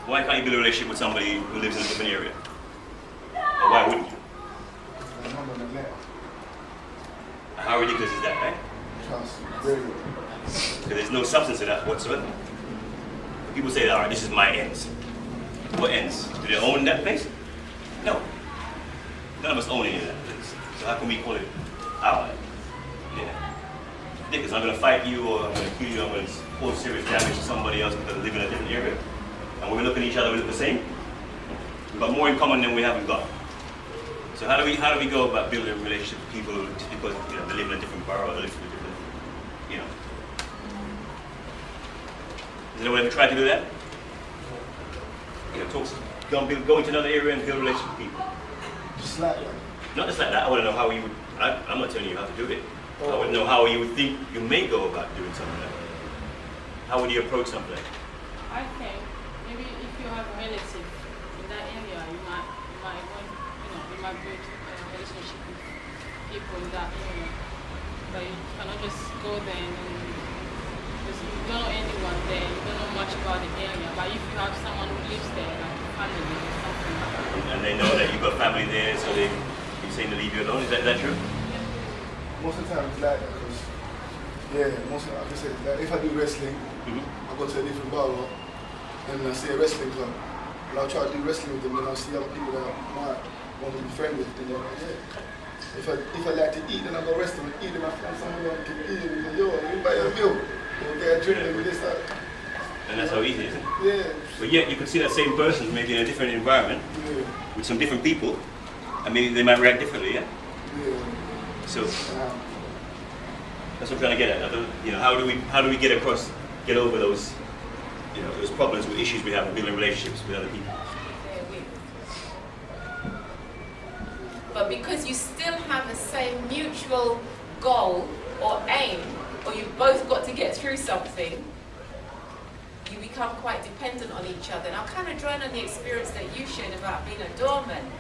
Why can't you build a relationship with somebody who lives in a different area? Or why wouldn't you? How ridiculous is that, right? Because there's no substance to that whatsoever. People say, all right, this is my ends. What ends? Do they own that place? No. None of us own any of that place. So how can we call it our? Yeah. Because I'm going to fight you, or I'm going to kill you, I'm going to cause serious damage to somebody else because they live in a different area. And when we look at each other, we look the same. We've got more in common than we haven't got. So how do we go about building a relationship with people just because they live in a different borough, or live in a different, Has anyone ever tried to do that? Go into another area and build a relationship with people. Just like that. Not just like that. I want to know how you would. I'm not telling you how to do it. I would know how you would think you may go about doing something like that. How would you approach something like that? I think maybe if you have a relative in that area, you might build a relationship with people in that area. But you cannot just go there because you don't know anyone there, you don't know much about the area. But if you have someone who lives there, like a family or something like that. And they know that you've got family there, so you're saying to leave you alone. Is that true? Most of the time it's like that because, most of the time, like I said, like if I do wrestling, I go to a different borough and I see a wrestling club. And I'll try to do wrestling with them, and I'll see other people that I might want to be friends with. And if I like to eat, then I go wrestling and eat, and I find someone that can eat, and yo, you buy a meal, you'll get a drink, and we just start. And that's how easy, isn't it? Yeah. But yet you could see that same person maybe in a different environment with some different people, and maybe they might react differently, yeah? Yeah. So that's what I'm trying to get at. How do we get over those, those problems, with issues we have in building relationships with other people? But because you still have the same mutual goal or aim, or you've both got to get through something, you become quite dependent on each other. And I'll kind of drawing on the experience that you shared about being a doorman.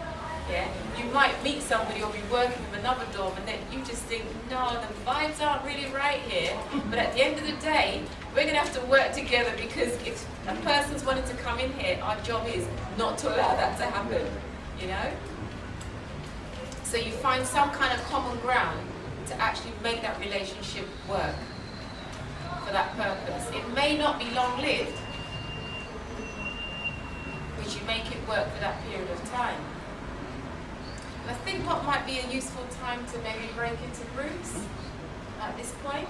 Yeah, you might meet somebody or be working with another doorman that you just think, no, the vibes aren't really right here. But at the end of the day, we're going to have to work together, because if a person's wanting to come in here, our job is not to allow that to happen, So you find some kind of common ground to actually make that relationship work for that purpose. It may not be long-lived, but you make it work for that period of time. I think what might be a useful time to maybe break into groups at this point.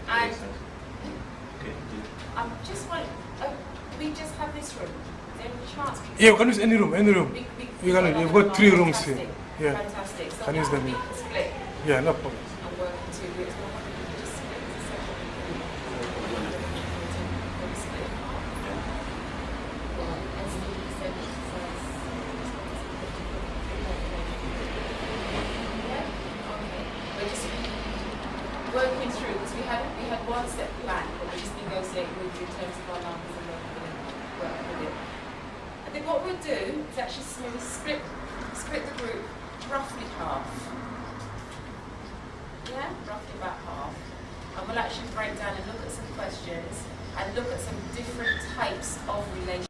And I'm just wondering, we just have this room. Is there any chance? Yeah, we can use any room, We've got 3 rooms here. Yeah. Fantastic. So can use them. we can split Yeah, no problem. and work in 2 groups. But why don't we just split the session? Split. And see if you said exercise. We're just working through, because we had one set plan, but we're just negotiating with you in terms of our numbers and work with it. I think what we'll do is actually maybe split the group roughly half. Yeah, roughly about half. And we'll actually break down and look at some questions and look at some different types of relationships.